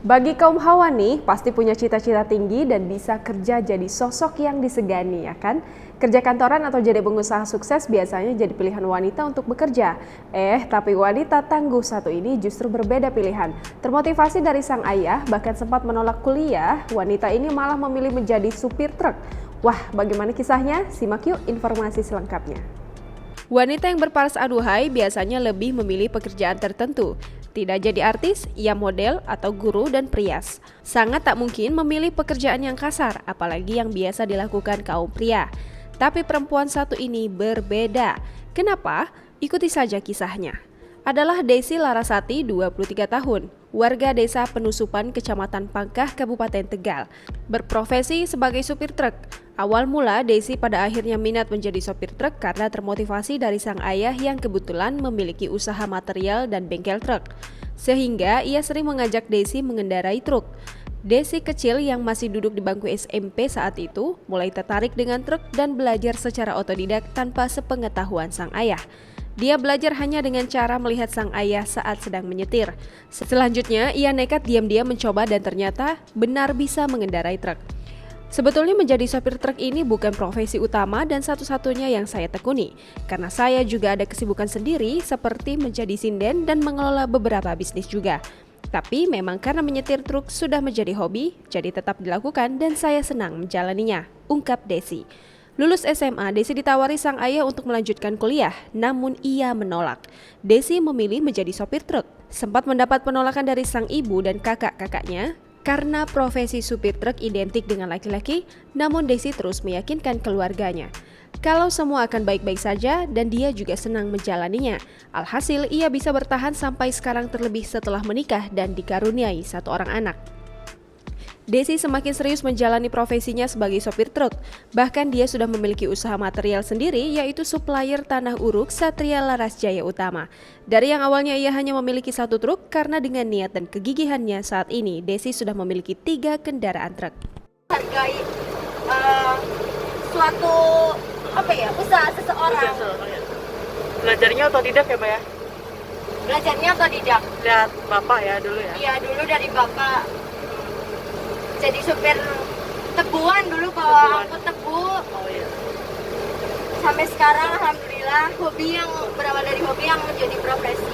Bagi kaum hawa nih, pasti punya cita-cita tinggi dan bisa kerja jadi sosok yang disegani, ya kan? Kerja kantoran atau jadi pengusaha sukses biasanya jadi pilihan wanita untuk bekerja. Tapi wanita tangguh satu ini justru berbeda pilihan. Termotivasi dari sang ayah, bahkan sempat menolak kuliah, wanita ini malah memilih menjadi supir truk. Wah, bagaimana kisahnya? Simak yuk informasi selengkapnya. Wanita yang berparas aduhai biasanya lebih memilih pekerjaan tertentu. Tidak jadi artis, ia model atau guru dan perias. Sangat tak mungkin memilih pekerjaan yang kasar, apalagi yang biasa dilakukan kaum pria. Tapi perempuan satu ini berbeda. Kenapa? Ikuti saja kisahnya. Adalah Desi Larasati, 23 tahun, warga desa Penusupan, Kecamatan Pangkah, Kabupaten Tegal. Berprofesi sebagai supir truk. Awal mula Desi pada akhirnya minat menjadi sopir truk karena termotivasi dari sang ayah yang kebetulan memiliki usaha material dan bengkel truk. Sehingga ia sering mengajak Desi mengendarai truk. Desi kecil yang masih duduk di bangku SMP saat itu mulai tertarik dengan truk dan belajar secara otodidak tanpa sepengetahuan sang ayah. Dia belajar hanya dengan cara melihat sang ayah saat sedang menyetir. Selanjutnya ia nekat diam-diam mencoba dan ternyata benar bisa mengendarai truk. Sebetulnya menjadi sopir truk ini bukan profesi utama dan satu-satunya yang saya tekuni, karena saya juga ada kesibukan sendiri seperti menjadi sinden dan mengelola beberapa bisnis juga. Tapi memang karena menyetir truk sudah menjadi hobi, jadi tetap dilakukan dan saya senang menjalaninya, ungkap Desi. Lulus SMA, Desi ditawari sang ayah untuk melanjutkan kuliah, namun ia menolak. Desi memilih menjadi sopir truk. Sempat mendapat penolakan dari sang ibu dan kakak-kakaknya, karena profesi supir truk identik dengan laki-laki, namun Desi terus meyakinkan keluarganya kalau semua akan baik-baik saja dan dia juga senang menjalaninya. Alhasil ia bisa bertahan sampai sekarang terlebih setelah menikah dan dikaruniai satu orang anak. Desi semakin serius menjalani profesinya sebagai sopir truk. Bahkan dia sudah memiliki usaha material sendiri yaitu supplier tanah uruk Satria Laras Jaya Utama. Dari yang awalnya ia hanya memiliki satu truk, karena dengan niat dan kegigihannya saat ini Desi sudah memiliki 3 kendaraan truk. Hargai suatu usaha seseorang. Belajarnya otodidak ya, Mbak ya? Belajarnya otodidak. Lihat Bapak ya dulu ya? Iya, dulu dari Bapak. Jadi supir tebuan dulu, bawa angkut tebu. Oh iya. Sampai sekarang alhamdulillah berawal dari hobi yang menjadi profesi.